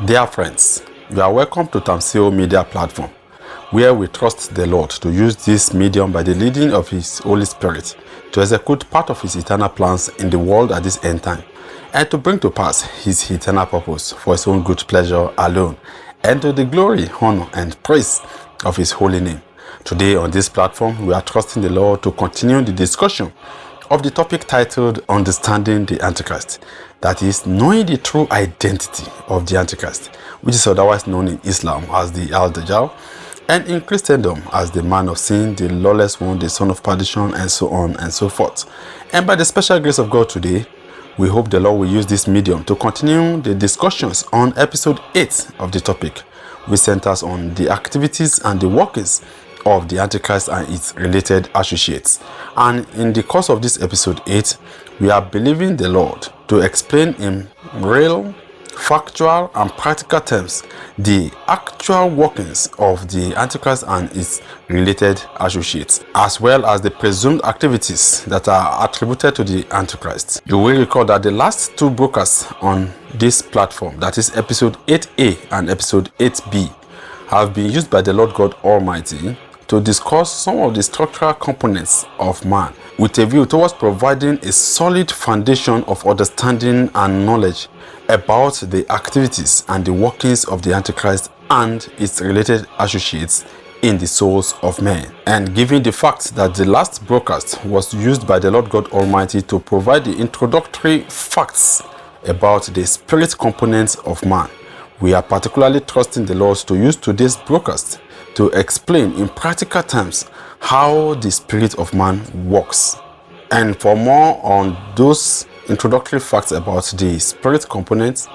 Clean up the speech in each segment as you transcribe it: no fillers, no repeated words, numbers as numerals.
Dear friends, you are welcome to Tamseo Media Platform, where we trust the Lord to use this medium by the leading of His Holy Spirit to execute part of His eternal plans in the world at this end time, and to bring to pass His eternal purpose for His own good pleasure alone, and to the glory, honor, and praise of His holy name. Today on this platform, we are trusting the Lord to continue the discussion of the topic titled Understanding the Antichrist. That is, knowing the true identity of the Antichrist, which is otherwise known in Islam as the Al-Dajjal, and in Christendom as the man of sin, the lawless one, the son of perdition, and so on and so forth. And by the special grace of God today, we hope the Lord will use this medium to continue the discussions on episode 8 of the topic, which centers on the activities and the workings of the Antichrist and its related associates. And in the course of this episode 8, we are believing the Lord to explain in real, factual, and practical terms the actual workings of the Antichrist and its related associates, as well as the presumed activities that are attributed to the Antichrist. You will recall that the last two broadcasts on this platform, that is episode 8A and episode 8B, have been used by the Lord God Almighty to discuss some of the structural components of man, with a view towards providing a solid foundation of understanding and knowledge about the activities and the workings of the Antichrist and its related associates in the souls of men. And given the fact that the last broadcast was used by the Lord God Almighty to provide the introductory facts about the spirit components of man, we are particularly trusting the Lord to use today's broadcast to explain in practical terms how the spirit of man works. And for more on those introductory facts about the spirit components,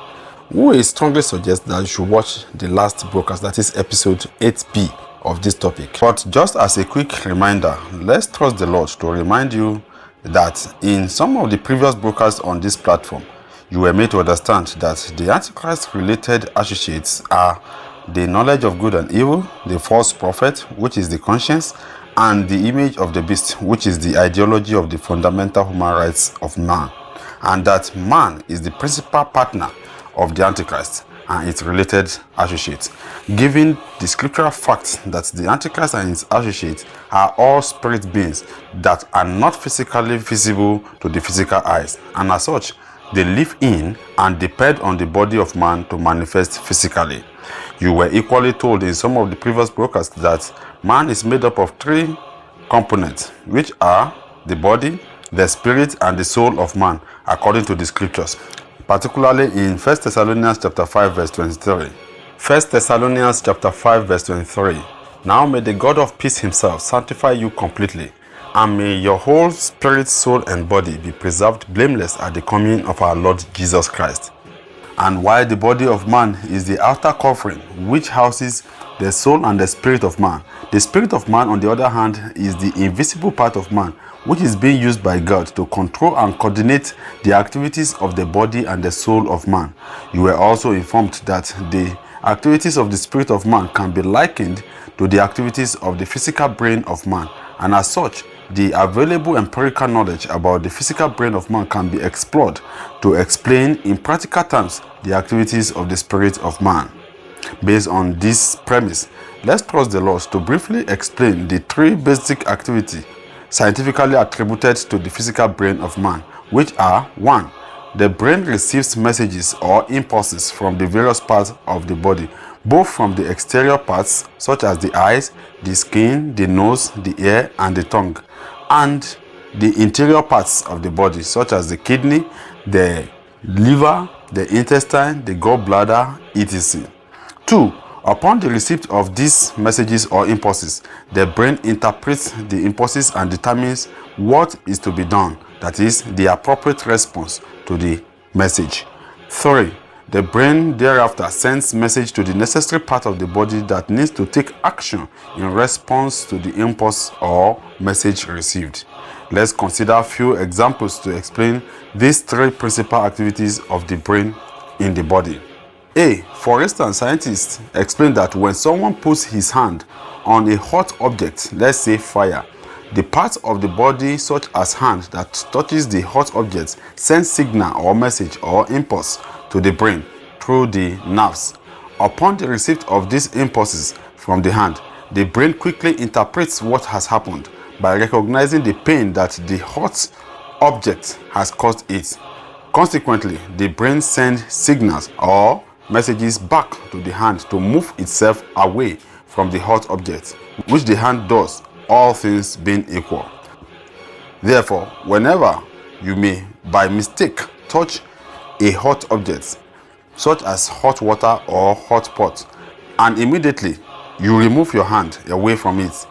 we strongly suggest that you should watch the last broadcast, that is episode 8B of this topic. But just as a quick reminder, let's trust the Lord to remind you that in some of the previous broadcasts on this platform, you were made to understand that the Antichrist related associates are the knowledge of good and evil, the false prophet, which is the conscience, and the image of the beast, which is the ideology of the fundamental human rights of man, and that man is the principal partner of the Antichrist and its related associates, given the scriptural fact that the Antichrist and its associates are all spirit beings that are not physically visible to the physical eyes, and as such, they live in and depend on the body of man to manifest physically. You were equally told in some of the previous broadcasts that man is made up of three components, which are the body, the spirit, and the soul of man, according to the scriptures, particularly in 1 Thessalonians chapter 5 verse 23. 1 Thessalonians chapter 5 verse 23. Now may the God of peace himself sanctify you completely, and may your whole spirit, soul, and body be preserved blameless at the coming of our Lord Jesus Christ. And while the body of man is the outer covering which houses the soul and the spirit of man, the spirit of man, on the other hand, is the invisible part of man, which is being used by God to control and coordinate the activities of the body and the soul of man. You were also informed that the activities of the spirit of man can be likened to the activities of the physical brain of man, and as such, the available empirical knowledge about the physical brain of man can be explored to explain in practical terms the activities of the spirit of man. Based on this premise, let's trust the Lord to briefly explain the three basic activities scientifically attributed to the physical brain of man, which are: 1. The brain receives messages or impulses from the various parts of the body, both from the exterior parts such as the eyes, the skin, the nose, the ear, and the tongue, and the interior parts of the body such as the kidney, the liver, the intestine, the gallbladder, etc. 2. Upon the receipt of these messages or impulses, the brain interprets the impulses and determines what is to be done, that is, the appropriate response to the message. 3. The brain thereafter sends message to the necessary part of the body that needs to take action in response to the impulse or message received. Let's consider a few examples to explain these three principal activities of the brain in the body. For instance, scientists explain that when someone puts his hand on a hot object, let's say fire, the part of the body such as hand that touches the hot object sends signal or message or impulse to the brain through the nerves, Upon the receipt of these impulses from the hand, the brain quickly interprets what has happened by recognizing the pain that the hot object has caused it. Consequently, the brain sends signals or messages back to the hand to move itself away from the hot object, which the hand does, all things being equal. Therefore, whenever you may by mistake touch a hot object, such as hot water or hot pot, and immediately you remove your hand away from it,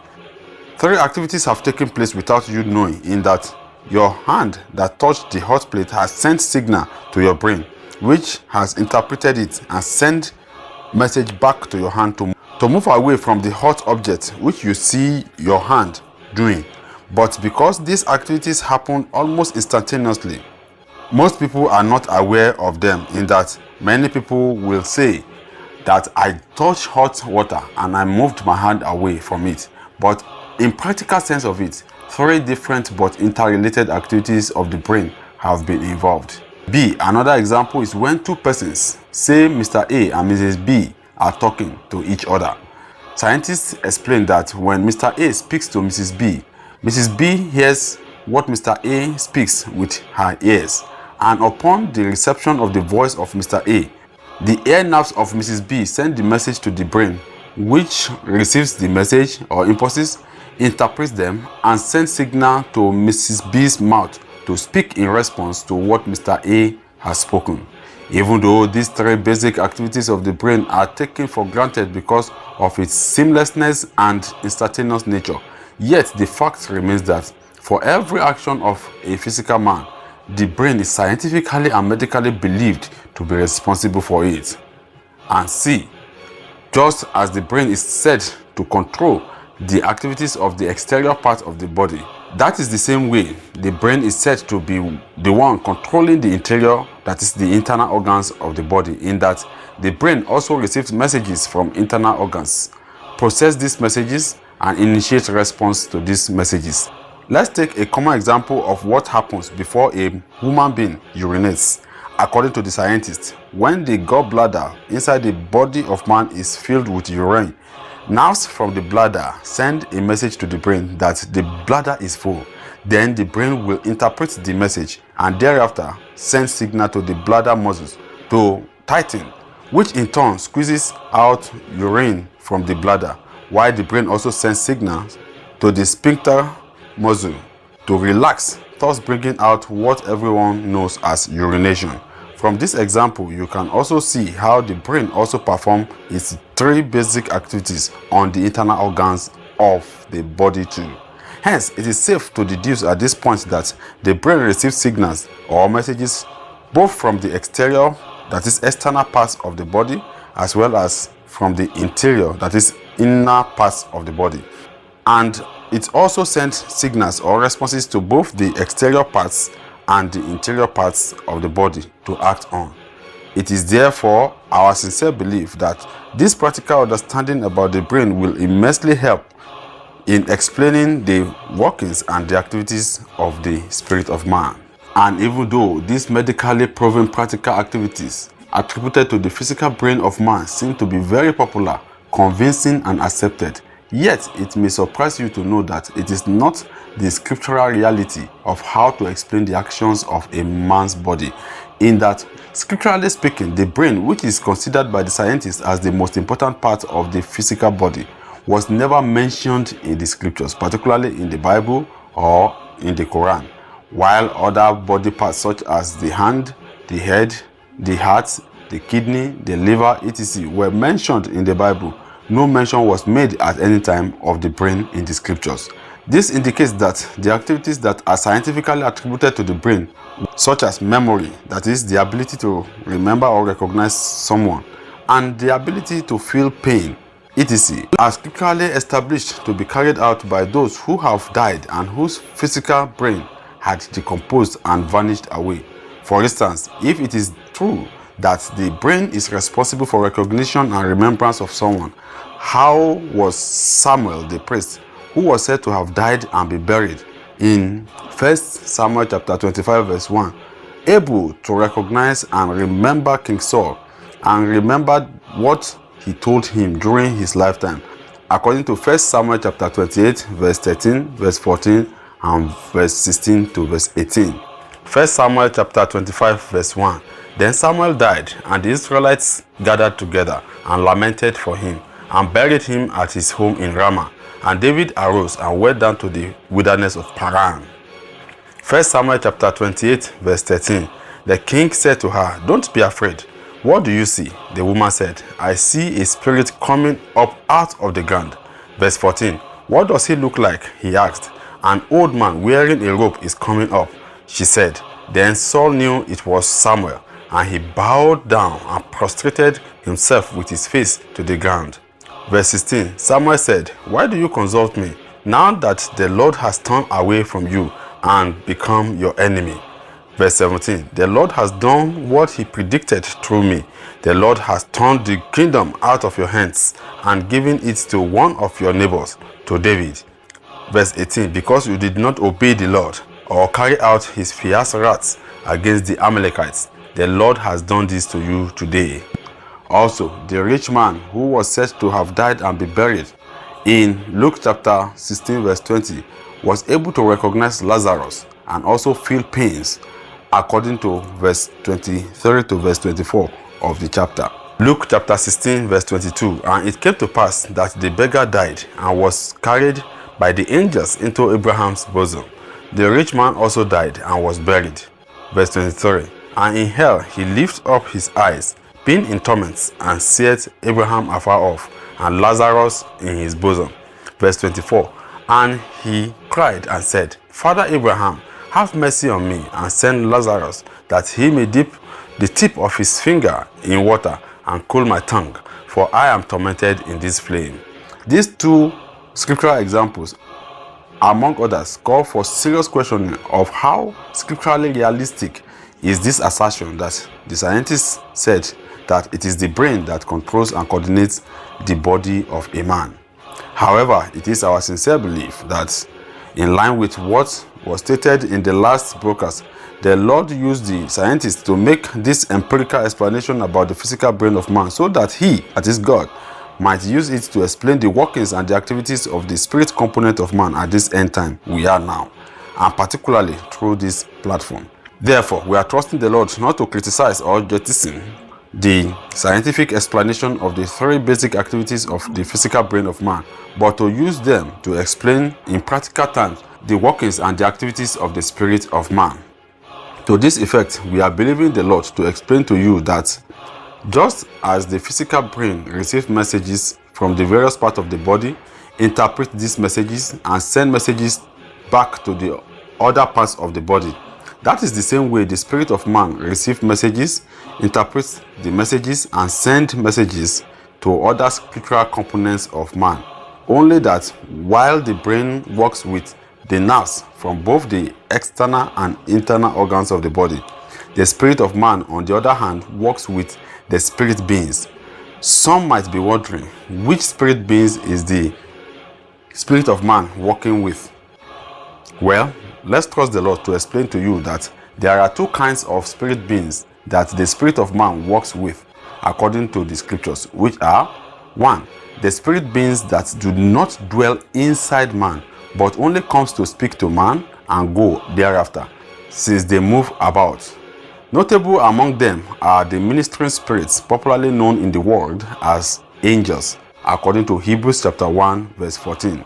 3 activities have taken place without you knowing, in that your hand that touched the hot plate has sent signal to your brain, which has interpreted it and sent message back to your hand to move away from the hot object, which you see your hand doing. But because these activities happen almost instantaneously, most people are not aware of them, in that many people will say that I touched hot water and I moved my hand away from it. But in practical sense of it, 3 different but interrelated activities of the brain have been involved. B. Another example is when 2 persons, say Mr. A and Mrs. B, are talking to each other. Scientists explain that when Mr. A speaks to Mrs. B hears what Mr. A speaks with her ears, and upon the reception of the voice of Mr. A, the ear nerves of Mrs. B send the message to the brain, which receives the message or impulses, interprets them, and sends signal to Mrs. B's mouth to speak in response to what Mr. A has spoken. Even though these 3 basic activities of the brain are taken for granted because of its seamlessness and instantaneous nature, yet the fact remains that for every action of a physical man, the brain is scientifically and medically believed to be responsible for it. And C. Just as the brain is said to control the activities of the exterior part of the body, that is the same way the brain is said to be the one controlling the interior, that is the internal organs of the body, in that the brain also receives messages from internal organs, process these messages, and initiate response to these messages. Let's take a common example of what happens before a human being urinates. According to the scientists, when the gallbladder inside the body of man is filled with urine, nerves from the bladder send a message to the brain that the bladder is full. Then the brain will interpret the message and thereafter send signal to the bladder muscles to tighten, which in turn squeezes out urine from the bladder, while the brain also sends signals to the sphincter muscle to relax, thus bringing out what everyone knows as urination. From this example, you can also see how the brain also performs its 3 basic activities on the internal organs of the body too. Hence, it is safe to deduce at this point that the brain receives signals or messages both from the exterior, that is external parts of the body, as well as from the interior, that is inner parts of the body. And it also sends signals or responses to both the exterior parts and the interior parts of the body to act on. It is therefore our sincere belief that this practical understanding about the brain will immensely help in explaining the workings and the activities of the spirit of man. And even though these medically proven practical activities attributed to the physical brain of man seem to be very popular, convincing, and accepted, yet it may surprise you to know that it is not the scriptural reality of how to explain the actions of a man's body, in that, scripturally speaking, the brain, which is considered by the scientists as the most important part of the physical body, was never mentioned in the scriptures, particularly in the Bible or in the Quran, while other body parts such as the hand, the head, the heart, the kidney, the liver, etc. were mentioned in the Bible. No mention was made at any time of the brain in the scriptures. This indicates that the activities that are scientifically attributed to the brain, such as memory, that is the ability to remember or recognize someone, and the ability to feel pain, etc., are scripturally established to be carried out by those who have died and whose physical brain had decomposed and vanished away. For instance, if it is true that the brain is responsible for recognition and remembrance of someone, how was Samuel the priest, who was said to have died and be buried in 1 Samuel chapter 25 verse 1, able to recognize and remember King Saul and remember what he told him during his lifetime, according to 1 Samuel chapter 28, verse 13, verse 14, and verse 16 to verse 18. 1 Samuel chapter 25, verse 1. Then Samuel died, and the Israelites gathered together and lamented for him, and buried him at his home in Ramah. And David arose and went down to the wilderness of Paran. 1 Samuel chapter 28, verse 13. The king said to her, "Don't be afraid. What do you see?" The woman said, "I see a spirit coming up out of the ground." Verse 14. "What does he look like?" he asked. "An old man wearing a robe is coming up," she said. Then Saul knew it was Samuel, and he bowed down and prostrated himself with his face to the ground. Verse 16. Samuel said, "Why do you consult me, now that the Lord has turned away from you and become your enemy?" Verse 17. The Lord has done what he predicted through me. The Lord has turned the kingdom out of your hands and given it to one of your neighbors, to David. Verse 18. Because you did not obey the Lord or carry out his fierce wrath against the Amalekites, the Lord has done this to you today. Also, the rich man who was said to have died and be buried in Luke chapter 16, verse 20, was able to recognize Lazarus and also feel pains, according to verse 23 to verse 24 of the chapter. Luke chapter 16, verse 22. And it came to pass that the beggar died and was carried by the angels into Abraham's bosom. The rich man also died and was buried. Verse 23. And in hell he lifted up his eyes, being in torments, and seeth Abraham afar off, and Lazarus in his bosom. Verse 24. And he cried and said, "Father Abraham, have mercy on me, and send Lazarus, that he may dip the tip of his finger in water and cool my tongue, for I am tormented in this flame." These two scriptural examples, among others, call for serious questioning of how scripturally realistic is this assertion that the scientists said that it is the brain that controls and coordinates the body of a man. However, it is our sincere belief that, in line with what was stated in the last broadcast, the Lord used the scientists to make this empirical explanation about the physical brain of man, so that he, that is God, might use it to explain the workings and the activities of the spirit component of man at this end time we are now, and particularly through this platform. Therefore, we are trusting the Lord not to criticize or jettison the scientific explanation of the three basic activities of the physical brain of man, but to use them to explain in practical terms the workings and the activities of the spirit of man. To this effect, we are believing the Lord to explain to you that just as the physical brain receives messages from the various parts of the body, interpret these messages, and send messages back to the other parts of the body, that is the same way the spirit of man receives messages, interprets the messages, and sends messages to other spiritual components of man. Only that while the brain works with the nerves from both the external and internal organs of the body, the spirit of man, on the other hand, works with the spirit beings. Some might be wondering, which spirit beings is the spirit of man working with? Well, let's trust the Lord to explain to you that there are two kinds of spirit beings that the spirit of man works with, according to the scriptures, which are: 1. The spirit beings that do not dwell inside man, but only comes to speak to man and go thereafter, since they move about. Notable among them are the ministering spirits, popularly known in the world as angels, according to Hebrews chapter 1, verse 14.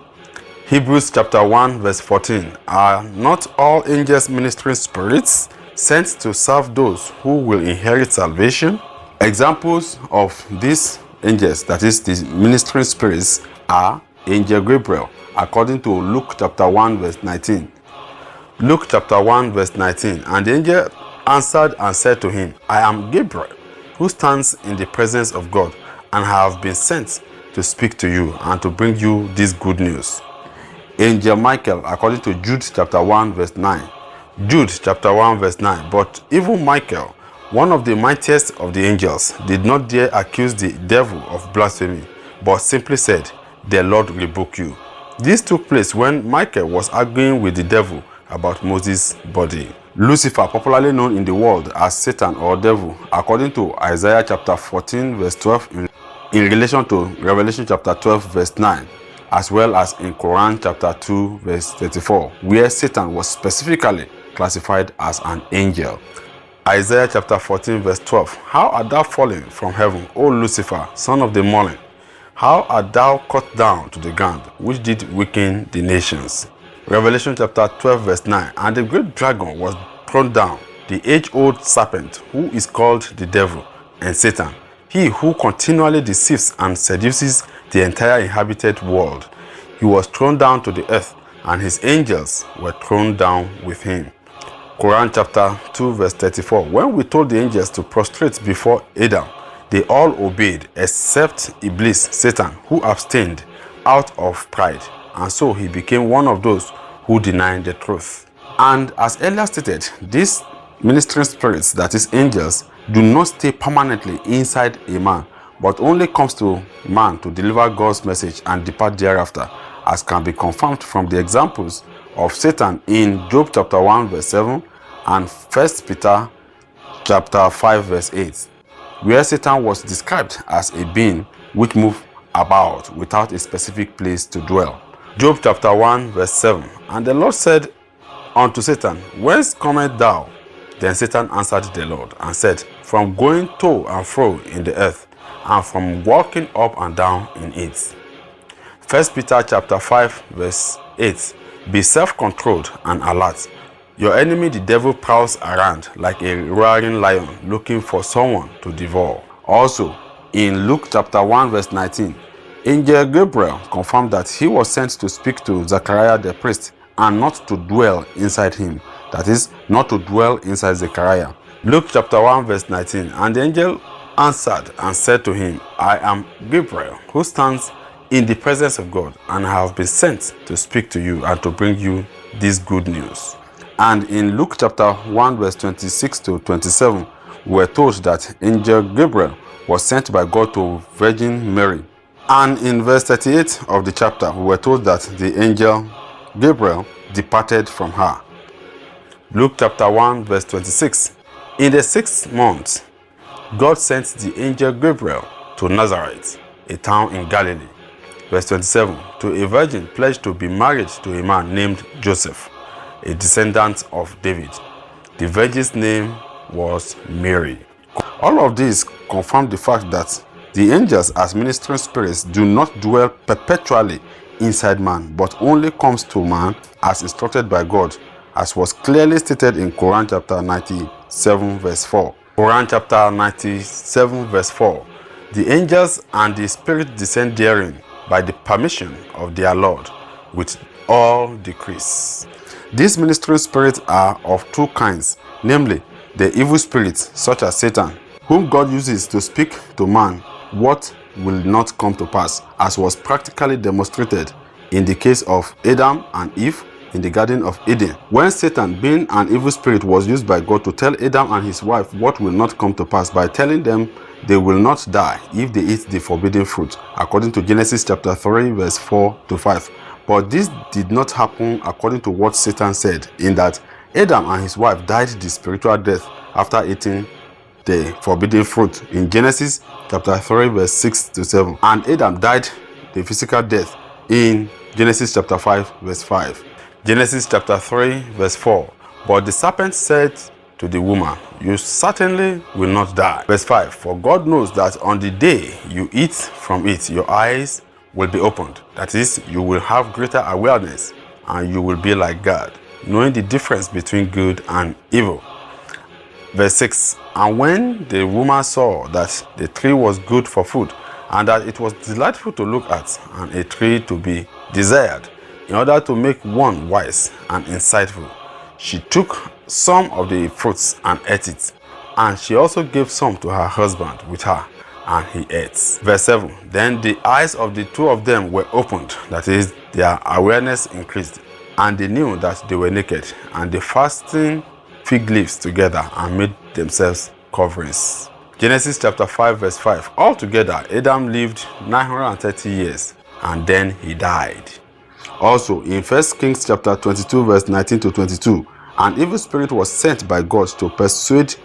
Hebrews chapter 1, verse 14. Are not all angels ministering spirits sent to serve those who will inherit salvation? Examples of these angels, that is, the ministering spirits, are Angel Gabriel, according to Luke chapter 1, verse 19. Luke chapter 1, verse 19. And the angel answered and said to him, "I am Gabriel, who stands in the presence of God, and have been sent to speak to you and to bring you this good news." Angel Michael, according to Jude chapter 1, verse 9. Jude chapter 1, verse 9. But even Michael, one of the mightiest of the angels, did not dare accuse the devil of blasphemy, but simply said, "The Lord rebuke you." This took place when Michael was arguing with the devil about Moses' body. Lucifer, popularly known in the world as Satan or devil, according to Isaiah chapter 14, verse 12 in in relation to Revelation chapter 12 verse 9, as well as in Quran chapter 2 verse 34, where Satan was specifically classified as an angel. Isaiah chapter 14 verse 12, how art thou fallen from heaven, O Lucifer, son of the morning? How art thou cut down to the ground, which did weaken the nations? Revelation chapter 12 verse 9, and the great dragon was thrown down, the age-old serpent, who is called the devil and Satan, he who continually deceives and seduces the entire inhabited world. He was thrown down to the earth, and his angels were thrown down with him. Quran chapter 2 verse 34, when we told the angels to prostrate before Adam, they all obeyed except Iblis, Satan, who abstained out of pride, and so he became one of those who denied the truth. And as earlier stated, these ministering spirits, that is angels, do not stay permanently inside a man, but only comes to man to deliver God's message and depart thereafter, as can be confirmed from the examples of Satan in Job chapter 1 verse 7 and 1 Peter chapter 5 verse 8, where Satan was described as a being which moved about without a specific place to dwell. Job chapter 1 verse 7, and the Lord said unto Satan, whence comest thou? Then Satan answered the Lord and said, from going to and fro in the earth, and from walking up and down in it. 1 Peter chapter 5 verse 8, be self-controlled and alert. Your enemy the devil prowls around like a roaring lion looking for someone to devour. Also, in Luke chapter 1 verse 19, Angel Gabriel confirmed that he was sent to speak to Zechariah the priest and not to dwell inside him. That is, not to dwell inside Zechariah. Luke chapter 1 verse 19, and the angel answered and said to him, I am Gabriel, who stands in the presence of God, and I have been sent to speak to you and to bring you this good news. And in Luke chapter 1 verse 26 to 27, we were told that Angel Gabriel was sent by God to Virgin Mary. And in verse 38 of the chapter, we were told that the angel Gabriel departed from her. Luke chapter 1 verse 26, in the 6th month, God sent the angel Gabriel to Nazareth, a town in Galilee. Verse 27, to a virgin pledged to be married to a man named Joseph, a descendant of David. The virgin's name was Mary. All of this confirm the fact that the angels as ministering spirits do not dwell perpetually inside man, but only comes to man as instructed by God, as was clearly stated in Quran chapter 97 verse 4. Quran chapter 97 verse 4. The angels and the spirit descend therein by the permission of their Lord with all decrees. These ministering spirits are of two kinds, namely the evil spirits such as Satan, whom God uses to speak to man what will not come to pass, as was practically demonstrated in the case of Adam and Eve in the Garden of Eden, when Satan, being an evil spirit, was used by God to tell Adam and his wife what will not come to pass by telling them they will not die if they eat the forbidden fruit, according to Genesis chapter 3 verse 4 to 5. But this did not happen according to what Satan said, in that Adam and his wife died the spiritual death after eating the forbidden fruit in Genesis chapter 3 verse 6 to 7, and Adam died the physical death in Genesis chapter 5 verse 5. Genesis chapter 3 verse 4, but the serpent said to the woman, you certainly will not die. Verse 5, for God knows that on the day you eat from it, your eyes will be opened. That is, you will have greater awareness, and you will be like God, knowing the difference between good and evil. Verse 6, and when the woman saw that the tree was good for food, and that it was delightful to look at, and a tree to be desired, in order to make one wise and insightful, she took some of the fruits and ate it, and she also gave some to her husband with her, and he ate. Verse 7, then the eyes of the two of them were opened, that is, their awareness increased, and they knew that they were naked, and they fastened fig leaves together and made themselves coverings. Genesis chapter 5 verse 5, altogether Adam lived 930 years, and then he died. Also, in 1 Kings chapter 22 verse 19 to 22, an evil spirit was sent by God to persuade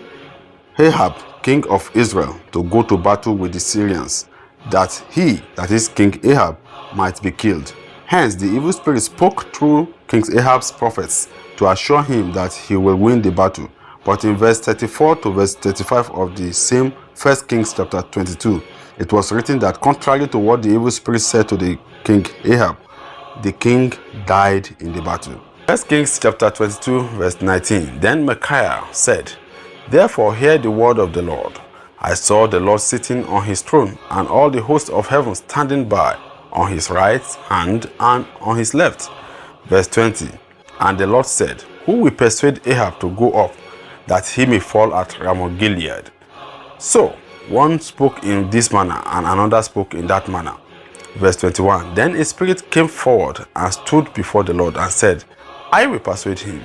Ahab, king of Israel, to go to battle with the Syrians. that he, that is King Ahab, might be killed. Hence, the evil spirit spoke through King Ahab's prophets to assure him that he will win the battle. But in verse 34 to verse 35 of the same 1 Kings chapter 22, it was written that contrary to what the evil spirit said to the King Ahab, the king died in the battle. 1 Kings chapter 22 verse 19, Then Micaiah said, Therefore hear the word of the Lord. I saw the Lord sitting on his throne, and all the hosts of heaven standing by, on his right hand and on his left. Verse 20, And the Lord said, Who will persuade Ahab to go up, that he may fall at Ramoth Gilead? So one spoke in this manner, and another spoke in that manner. Verse 21, Then a spirit came forward and stood before the Lord and said, I will persuade him.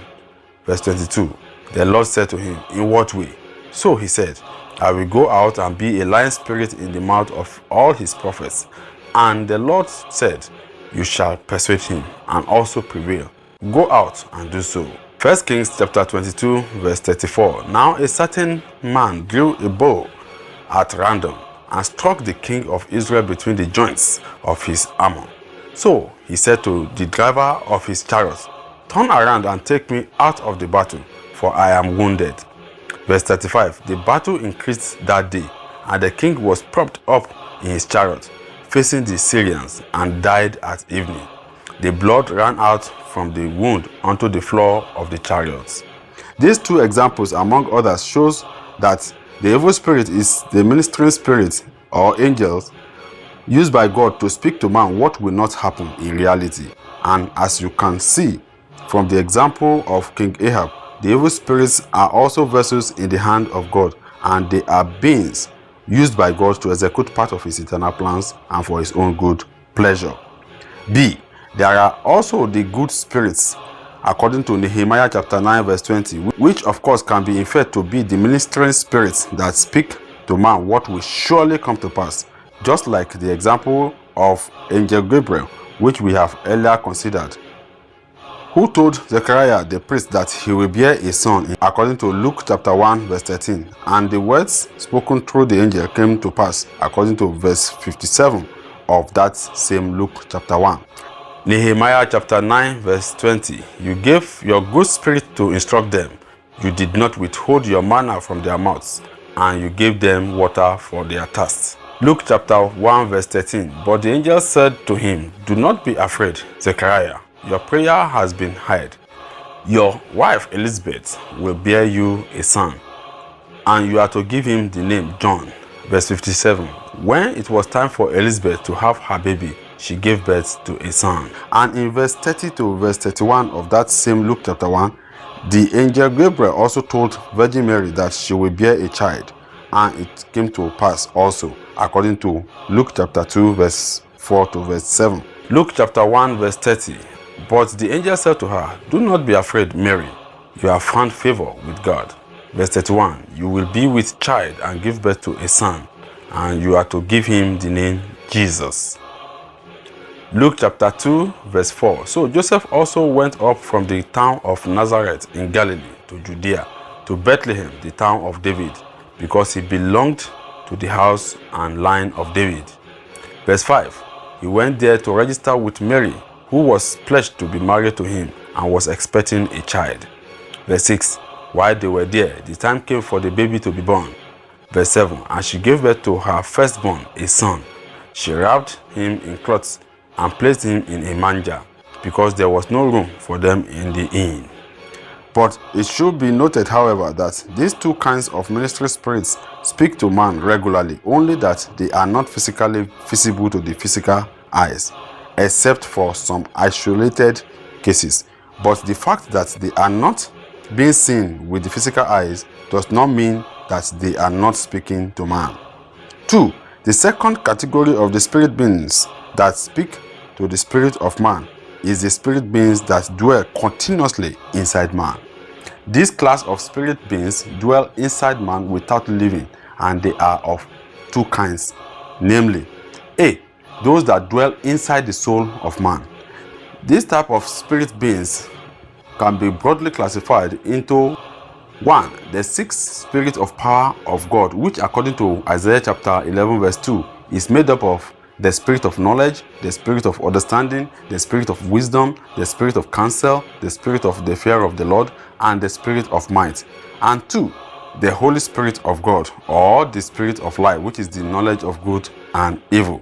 Verse 22, The Lord said to him, In what way? So he said, I will go out and be a lying spirit in the mouth of all his prophets. And the Lord said, You shall persuade him, and also prevail. Go out and do so. 1 Kings chapter 22 verse 34, Now a certain man drew a bow at random, and struck the king of Israel between the joints of his armor. So he said to the driver of his chariot, Turn around and take me out of the battle, for I am wounded. Verse 35, The battle increased that day, and the king was propped up in his chariot, facing the Syrians, and died at evening. The blood ran out from the wound onto the floor of the chariots. These two examples, among others, shows that the evil spirit is the ministering spirit or angels used by God to speak to man what will not happen in reality. And as you can see from the example of King Ahab, the evil spirits are also vessels in the hand of God, and they are beings used by God to execute part of his eternal plans and for his own good pleasure. B. There are also the good spirits, according to Nehemiah chapter 9 verse 20, which of course can be inferred to be the ministering spirits that speak to man what will surely come to pass, just like the example of Angel Gabriel, which we have earlier considered, who told Zechariah the priest that he will bear a son, according to Luke chapter 1 verse 13, and the words spoken through the angel came to pass, according to verse 57 of that same Luke chapter 1. Nehemiah chapter 9 verse 20, You gave your good spirit to instruct them. You did not withhold your manna from their mouths, and you gave them water for their thirst. Luke chapter 1 verse 13, But the angel said to him, Do not be afraid, Zechariah. Your prayer has been heard. Your wife Elizabeth will bear you a son, and you are to give him the name John. Verse 57, When it was time for Elizabeth to have her baby, she gave birth to a son. And in verse 30 to verse 31 of that same Luke chapter 1, the angel Gabriel also told Virgin Mary that she will bear a child, and it came to pass also, according to Luke chapter 2 verse 4 to verse 7. Luke chapter 1 verse 30, But the angel said to her, Do not be afraid, Mary, you have found favor with God. Verse 31, You will be with child and give birth to a son, and you are to give him the name Jesus. Luke chapter 2 verse 4, So Joseph also went up from the town of Nazareth in Galilee to Judea, to Bethlehem, the town of David, because he belonged to the house and line of David. Verse 5, He went there to register with Mary, who was pledged to be married to him and was expecting a child. Verse 6, While they were there, the time came for the baby to be born. Verse 7, And she gave birth to her firstborn, a son. She wrapped him in cloths and placed him in a manger, because there was no room for them in the inn. But it should be noted, however, that these two kinds of ministry spirits speak to man regularly, only that they are not physically visible to the physical eyes, except for some isolated cases. But the fact that they are not being seen with the physical eyes does not mean that they are not speaking to man. 2. The second category of the spirit beings that speak to the spirit of man is the spirit beings that dwell continuously inside man. This class of spirit beings dwell inside man without living, and they are of two kinds, namely, A. Those that dwell inside the soul of man. This type of spirit beings can be broadly classified into 1. The sixth spirit of power of God, which according to Isaiah chapter 11 verse 2 is made up of the spirit of knowledge, the spirit of understanding, the spirit of wisdom, the spirit of counsel, the spirit of the fear of the Lord, and the spirit of might. And 2, the Holy Spirit of God, or the spirit of light, which is the knowledge of good and evil.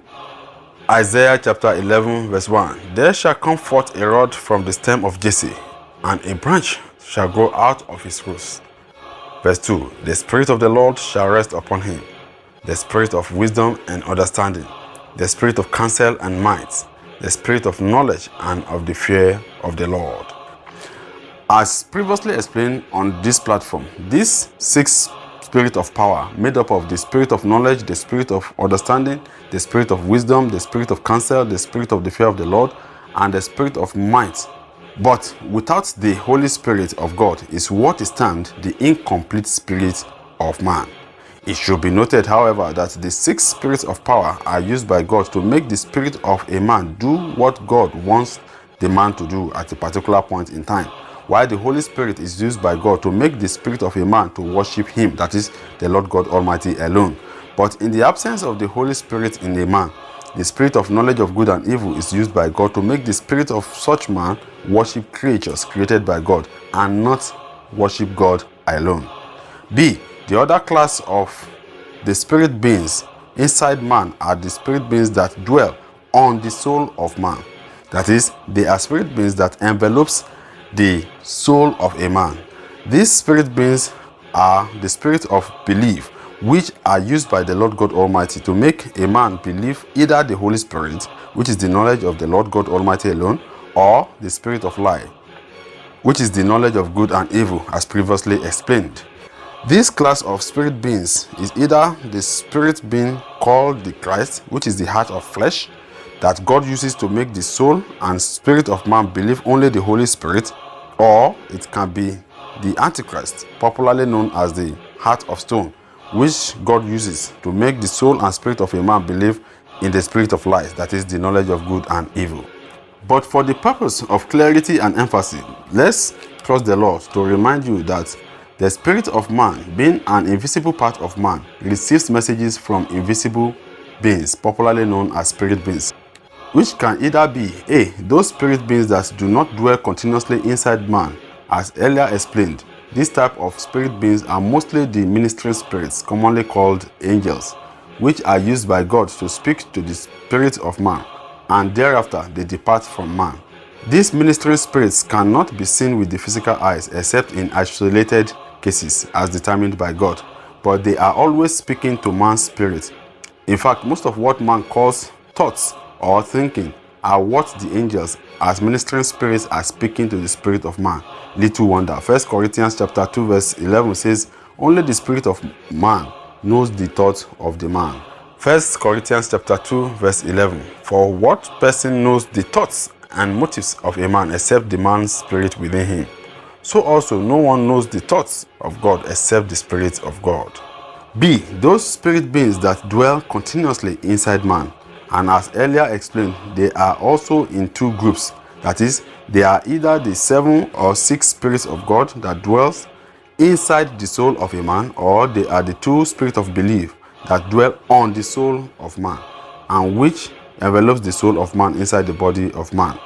Isaiah chapter 11 verse 1. There shall come forth a rod from the stem of Jesse, and a branch shall grow out of his roots. Verse 2. The Spirit of the Lord shall rest upon him, the spirit of wisdom and understanding, the spirit of counsel and might, the spirit of knowledge and of the fear of the Lord. As previously explained on this platform, these 6 spirits of power made up of the spirit of knowledge, the spirit of understanding, the spirit of wisdom, the spirit of counsel, the spirit of the fear of the Lord, and the spirit of might. But without the Holy Spirit of God is what is termed the incomplete spirit of man. It should be noted, however, that the 6 spirits of power are used by God to make the spirit of a man do what God wants the man to do at a particular point in time, while the Holy Spirit is used by God to make the spirit of a man to worship him, that is, the Lord God Almighty alone. But in the absence of the Holy Spirit in a man, the spirit of knowledge of good and evil is used by God to make the spirit of such man worship creatures created by God and not worship God alone. B. The other class of the spirit beings inside man are the spirit beings that dwell on the soul of man. That is, they are spirit beings that envelopes the soul of a man. These spirit beings are the spirit of belief, which are used by the Lord God Almighty to make a man believe either the Holy Spirit, which is the knowledge of the Lord God Almighty alone, or the spirit of light, which is the knowledge of good and evil, as previously explained. This class of spirit beings is either the spirit being called the Christ, which is the heart of flesh, that God uses to make the soul and spirit of man believe only the Holy Spirit, or it can be the Antichrist, popularly known as the heart of stone, which God uses to make the soul and spirit of a man believe in the spirit of light, that is the knowledge of good and evil. But for the purpose of clarity and emphasis, let's trust the Lord to remind you that the spirit of man, being an invisible part of man, receives messages from invisible beings, popularly known as spirit beings, which can either be A. Those spirit beings that do not dwell continuously inside man, as earlier explained. This type of spirit beings are mostly the ministering spirits, commonly called angels, which are used by God to speak to the spirit of man, and thereafter they depart from man. These ministering spirits cannot be seen with the physical eyes except in isolated cases as determined by God, but they are always speaking to man's spirit. In fact, most of what man calls thoughts or thinking are what the angels as ministering spirits are speaking to the spirit of man. Little wonder. 1 Corinthians chapter 2 verse 11 says, only the spirit of man knows the thoughts of the man. 1 Corinthians chapter 2 verse 11. For what person knows the thoughts and motives of a man except the man's spirit within him? So also no one knows the thoughts of God except the Spirit of God. B. Those spirit beings that dwell continuously inside man. And as earlier explained, they are also in 2 groups. That is, they are either the 7 or 6 spirits of God that dwells inside the soul of a man, or they are the 2 spirits of belief that dwell on the soul of man, and which envelops the soul of man inside the body of man.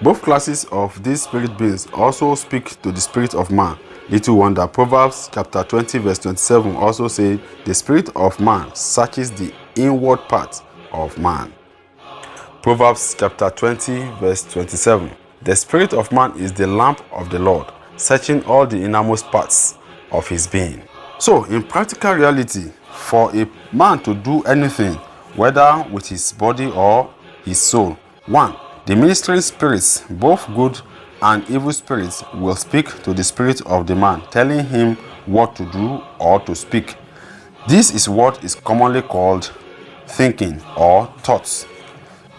Both classes of these spirit beings also speak to the spirit of man. Little wonder. Proverbs chapter 20 verse 27 also say, the spirit of man searches the inward part of man. Proverbs chapter 20 verse 27. The spirit of man is the lamp of the Lord, searching all the innermost parts of his being. So, in practical reality, for a man to do anything, whether with his body or his soul, 1. The ministering spirits, both good and evil spirits, will speak to the spirit of the man, telling him what to do or to speak. This is what is commonly called thinking or thoughts.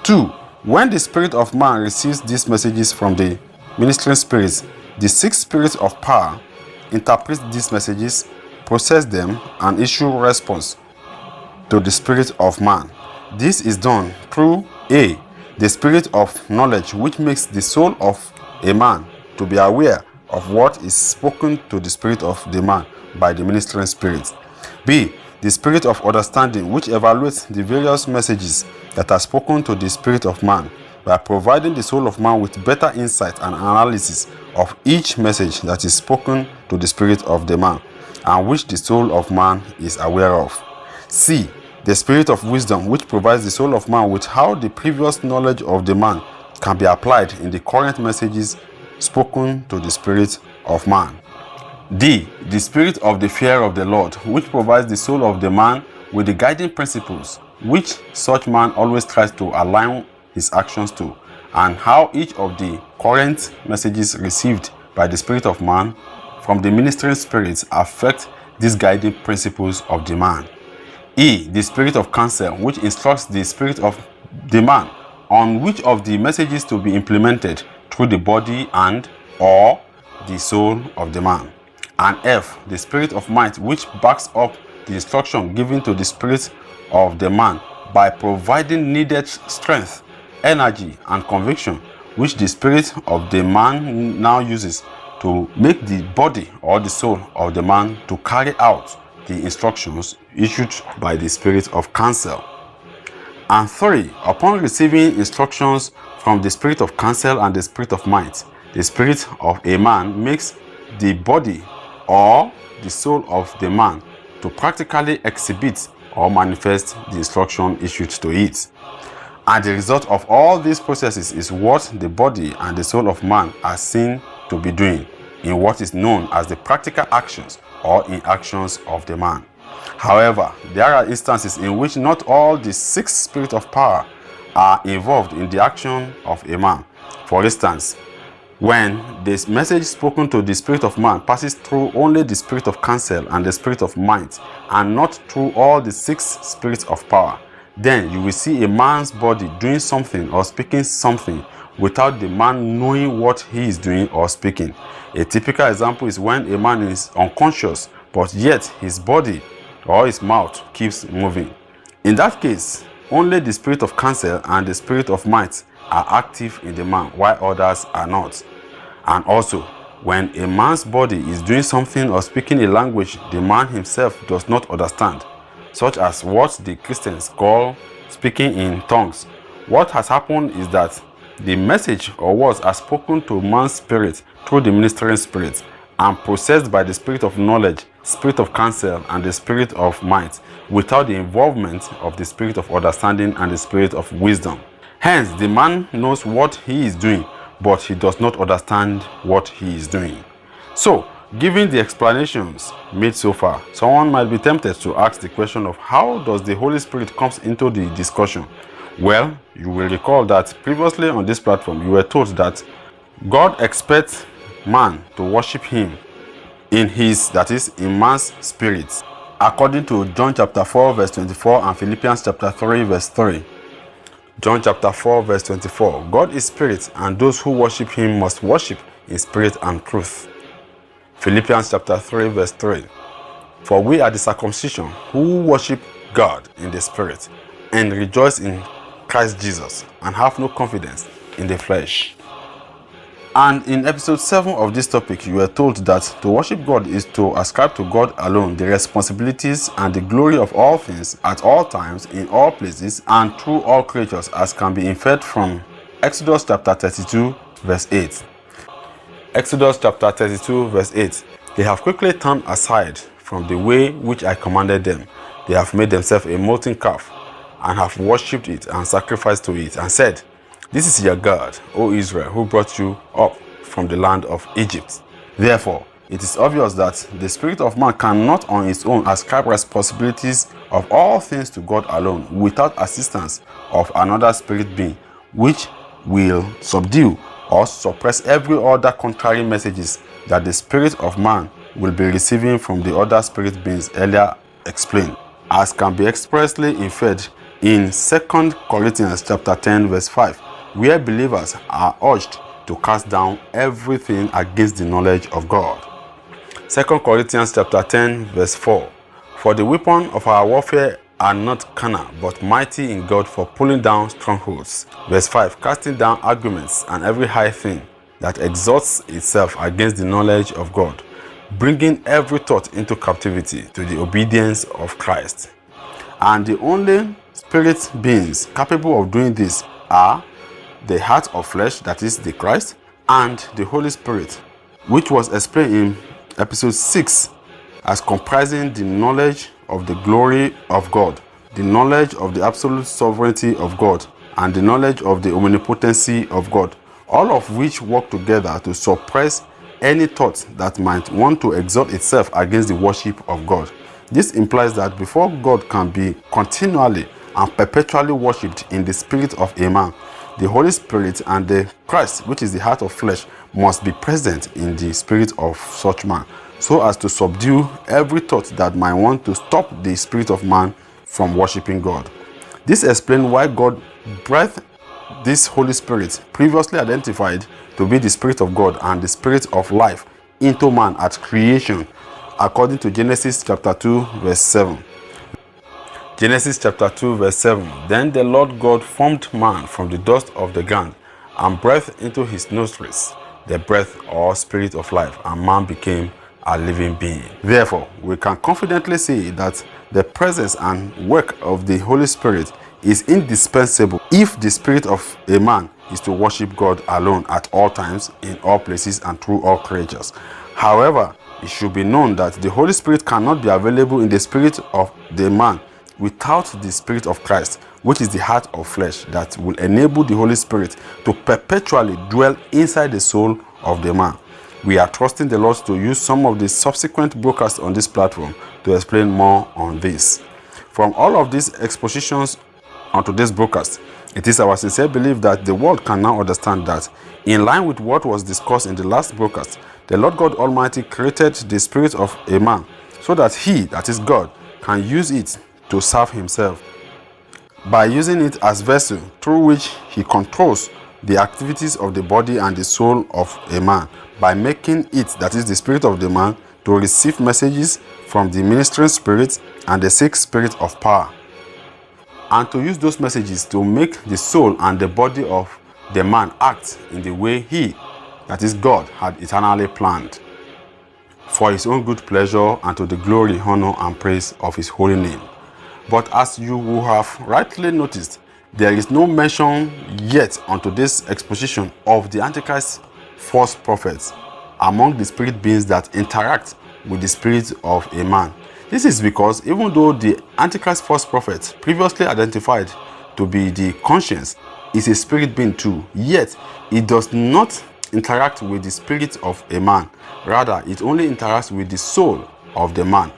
2. When the spirit of man receives these messages from the ministering spirits, the 6 spirits of power interpret these messages, process them, and issue response to the spirit of man. This is done through A. The spirit of knowledge, which makes the soul of a man to be aware of what is spoken to the spirit of the man by the ministering spirits. B. the spirit of understanding, which evaluates the various messages that are spoken to the spirit of man by providing the soul of man with better insight and analysis of each message that is spoken to the spirit of the man, and which the soul of man is aware of. C. The spirit of wisdom, which provides the soul of man with how the previous knowledge of the man can be applied in the current messages spoken to the spirit of man. D. The spirit of the fear of the Lord, which provides the soul of the man with the guiding principles which such man always tries to align his actions to, and how each of the current messages received by the spirit of man from the ministering spirits affect these guiding principles of the man. E. The spirit of counsel, which instructs the spirit of the man on which of the messages to be implemented through the body and or the soul of the man. And F. The spirit of might, which backs up the instruction given to the spirit of the man by providing needed strength, energy, and conviction, which the spirit of the man now uses to make the body or the soul of the man to carry out the instructions issued by the spirit of counsel. And 3. Upon receiving instructions from the spirit of counsel and the spirit of might, the spirit of a man makes the body or the soul of the man to practically exhibit or manifest the instruction issued to it. And the result of all these processes is what the body and the soul of man are seen to be doing in what is known as the practical actions or inactions of the man. However, there are instances in which not all the 6 spirits of power are involved in the action of a man. For instance, when this message spoken to the spirit of man passes through only the spirit of counsel and the spirit of might, and not through all the 6 spirits of power, then you will see a man's body doing something or speaking something without the man knowing what he is doing or speaking. A typical example is when a man is unconscious, but yet his body or his mouth keeps moving. In that case, only the spirit of counsel and the spirit of might are active in the man, while others are not. And also, when a man's body is doing something or speaking a language the man himself does not understand, such as what the Christians call speaking in tongues, what has happened is that the message or words are spoken to man's spirit through the ministering spirit and processed by the spirit of knowledge, spirit of counsel, and the spirit of might, without the involvement of the spirit of understanding and the spirit of wisdom. Hence, the man knows what he is doing, but he does not understand what he is doing. So, given the explanations made so far, someone might be tempted to ask the question of how does the Holy Spirit comes into the discussion? Well, you will recall that previously on this platform, you were told that God expects man to worship him in his, that is, in man's spirit, according to John chapter 4 verse 24 and Philippians chapter 3 verse 3. John chapter 4 verse 24. God is spirit, and those who worship him must worship in spirit and truth. Philippians chapter 3 verse 3. For we are the circumcision who worship God in the spirit and rejoice in Christ Jesus and have no confidence in the flesh. And in episode 7 of this topic, you were told that to worship God is to ascribe to God alone the responsibilities and the glory of all things at all times, in all places, and through all creatures, as can be inferred from Exodus chapter 32 verse 8. Exodus chapter 32 verse 8. They have quickly turned aside from the way which I commanded them. They have made themselves a molten calf, and have worshipped it and sacrificed to it, and said, This is your God, O Israel, who brought you up from the land of Egypt. Therefore, it is obvious that the spirit of man cannot on its own ascribe responsibilities of all things to God alone without assistance of another spirit being, which will subdue or suppress every other contrary messages that the spirit of man will be receiving from the other spirit beings earlier explained, as can be expressly inferred in 2 Corinthians chapter 10 verse 5, where believers are urged to cast down everything against the knowledge of God. 2 Corinthians chapter 10 verse 4. For the weapon of our warfare are not carnal, but mighty in God for pulling down strongholds. Verse 5. Casting down arguments and every high thing that exalts itself against the knowledge of God, bringing every thought into captivity to the obedience of Christ. And the only spirit beings capable of doing this are the heart of flesh, that is the Christ, and the Holy Spirit, which was explained in episode 6 as comprising the knowledge of the glory of God, the knowledge of the absolute sovereignty of God, and the knowledge of the omnipotency of God, all of which work together to suppress any thought that might want to exalt itself against the worship of God. This implies that before God can be continually and perpetually worshipped in the spirit of a man, the Holy Spirit and the Christ, which is the heart of flesh, must be present in the spirit of such man, so as to subdue every thought that might want to stop the spirit of man from worshiping God. This explains why God breathed this Holy Spirit, previously identified to be the Spirit of God and the Spirit of life, into man at creation, according to Genesis chapter 2 verse 7. Genesis chapter 2 verse 7. Then the Lord God formed man from the dust of the ground and breathed into his nostrils the breath or spirit of life, and man became a living being. Therefore, we can confidently say that the presence and work of the Holy Spirit is indispensable if the spirit of a man is to worship God alone at all times, in all places, and through all creatures. However, it should be known that the Holy Spirit cannot be available in the spirit of the man without the Spirit of Christ, which is the heart of flesh, that will enable the Holy Spirit to perpetually dwell inside the soul of the man. We are trusting the Lord to use some of the subsequent broadcasts on this platform to explain more on this. From all of these expositions onto this broadcast, it is our sincere belief that the world can now understand that, in line with what was discussed in the last broadcast, the Lord God Almighty created the spirit of a man so that he, that is God, can use it to serve himself, by using it as vessel through which he controls the activities of the body and the soul of a man, by making it, that is the spirit of the man, to receive messages from the ministering spirit and the sixth spirit of power, and to use those messages to make the soul and the body of the man act in the way he, that is God, had eternally planned, for his own good pleasure and to the glory, honor, and praise of his holy name. But as you will have rightly noticed, there is no mention yet unto this exposition of the Antichrist false prophets among the spirit beings that interact with the spirit of a man. This is because even though the Antichrist false prophet, previously identified to be the conscience, is a spirit being too, yet it does not interact with the spirit of a man. Rather, it only interacts with the soul of the man.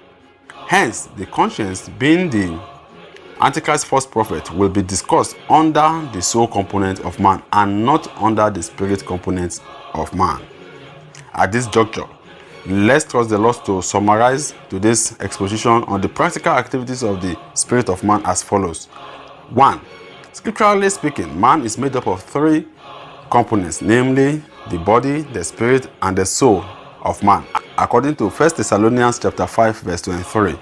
Hence, the conscience, being the Antichrist false prophet, will be discussed under the soul component of man and not under the spirit component of man. At this juncture, let's trust the Lord to summarize today's exposition on the practical activities of the spirit of man as follows. 1. Scripturally speaking, man is made up of three components, namely the body, the spirit, and the soul of man, according to 1 Thessalonians chapter 5 verse 23.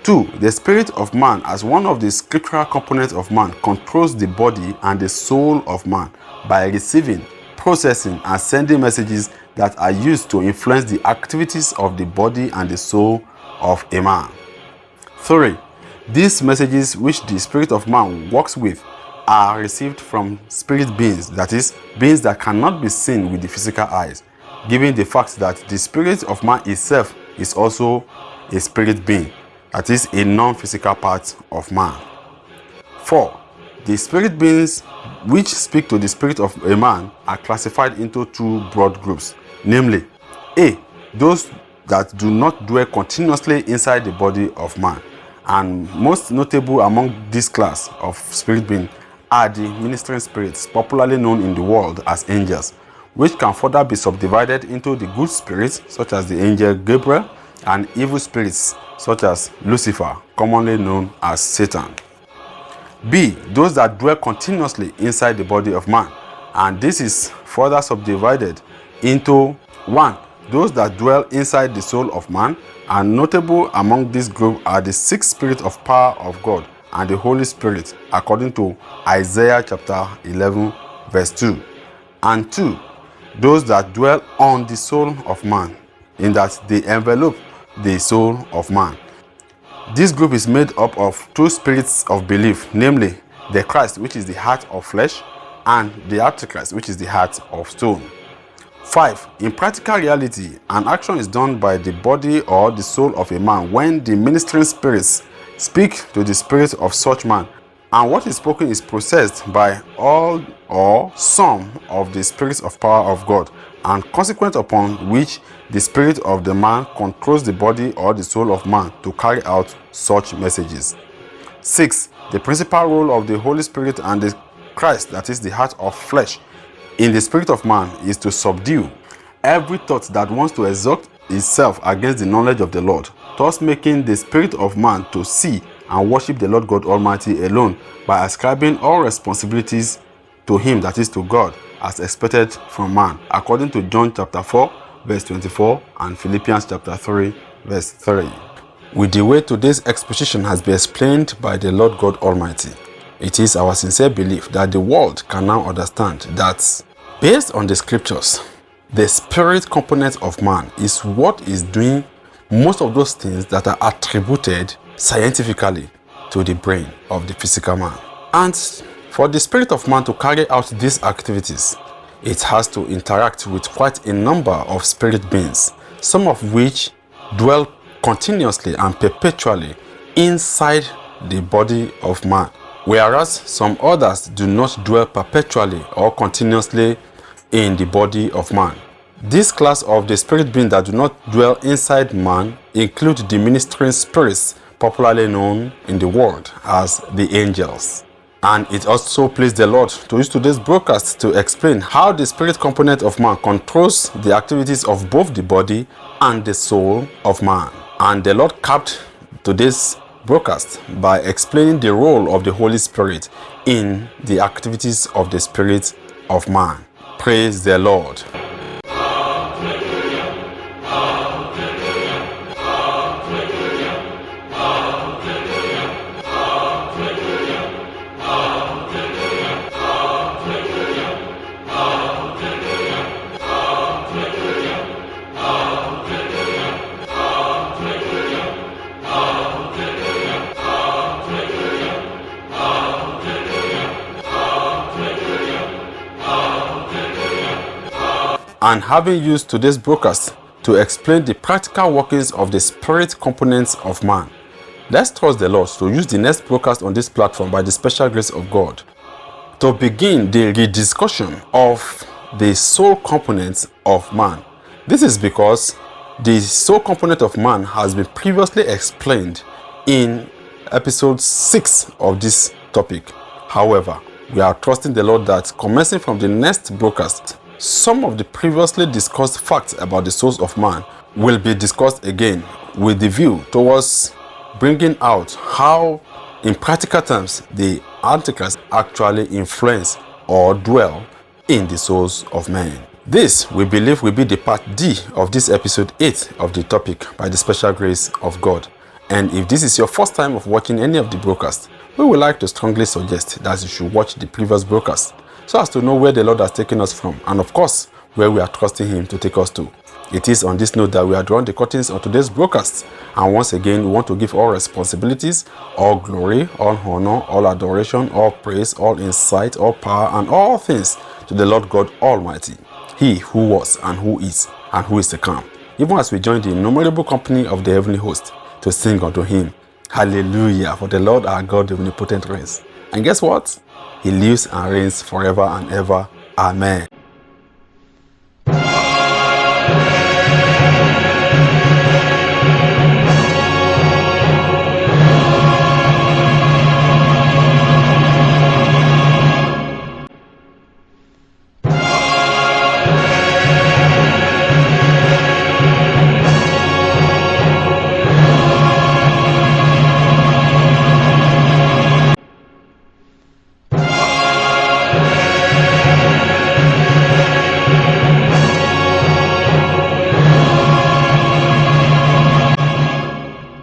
2. The spirit of man, as one of the scriptural components of man, controls the body and the soul of man by receiving, processing, and sending messages that are used to influence the activities of the body and the soul of a man. 3. These messages which the spirit of man works with are received from spirit beings, that is, beings that cannot be seen with the physical eyes, given the fact that the spirit of man itself is also a spirit being, that is, a non-physical part of man. 4. The spirit beings which speak to the spirit of a man are classified into two broad groups, namely, A. Those that do not dwell continuously inside the body of man, and most notable among this class of spirit beings are the ministering spirits, popularly known in the world as angels, which can further be subdivided into the good spirits, such as the angel Gabriel, and evil spirits, such as Lucifer, commonly known as Satan. B. Those that dwell continuously inside the body of man, and this is further subdivided into 1. Those that dwell inside the soul of man, and notable among this group are the six spirits of power of God and the Holy Spirit, according to Isaiah chapter 11 verse 2. And 2. Those that dwell on the soul of man, in that they envelop the soul of man. This group is made up of two spirits of belief, namely the Christ, which is the heart of flesh, and the Antichrist, which is the heart of stone. 5. In practical reality, an action is done by the body or the soul of a man when the ministering spirits speak to the spirit of such man, and what is spoken is processed by all or some of the spirits of power of God, and consequent upon which the spirit of the man controls the body or the soul of man to carry out such messages. 6. The principal role of the Holy Spirit and the Christ, that is the heart of flesh, in the spirit of man is to subdue every thought that wants to exalt itself against the knowledge of the Lord, thus making the spirit of man to see and worship the Lord God Almighty alone by ascribing all responsibilities to him, that is to God, as expected from man, according to John chapter 4 verse 24 and Philippians chapter 3 verse 3. With the way today's exposition has been explained by the Lord God Almighty, it is our sincere belief that the world can now understand that, based on the scriptures, the spirit component of man is what is doing most of those things that are attributed scientifically to the brain of the physical man. And for the spirit of man to carry out these activities, it has to interact with quite a number of spirit beings, some of which dwell continuously and perpetually inside the body of man, whereas some others do not dwell perpetually or continuously in the body of man. This class of the spirit beings that do not dwell inside man include the ministering spirits, popularly known in the world as the angels. And it also pleased the Lord to use today's broadcast to explain how the spirit component of man controls the activities of both the body and the soul of man. And the Lord capped today's broadcast by explaining the role of the Holy Spirit in the activities of the spirit of man. Praise the Lord. And having used today's broadcast to explain the practical workings of the spirit components of man, let's trust the Lord to use the next broadcast on this platform by the special grace of God to begin the rediscussion of the soul components of man. This is because the soul component of man has been previously explained in episode 6 of this topic. However, we are trusting the Lord that commencing from the next broadcast, some of the previously discussed facts about the souls of man will be discussed again with the view towards bringing out how, in practical terms, the Antichrist actually influence or dwell in the souls of men. This, we believe, will be the part D of this episode 8 of the topic by the special grace of God. And if this is your first time of watching any of the broadcasts, we would like to strongly suggest that you should watch the previous broadcast so as to know where the Lord has taken us from, and of course, where we are trusting Him to take us to. It is on this note that we are drawing the curtains on today's broadcast. And once again, we want to give all responsibilities, all glory, all honor, all adoration, all praise, all insight, all power, and all things to the Lord God Almighty, He who was and who is to come, even as we join the innumerable company of the heavenly host to sing unto Him, Hallelujah, for the Lord our God, the omnipotent reigns. And guess what? He lives and reigns forever and ever. Amen.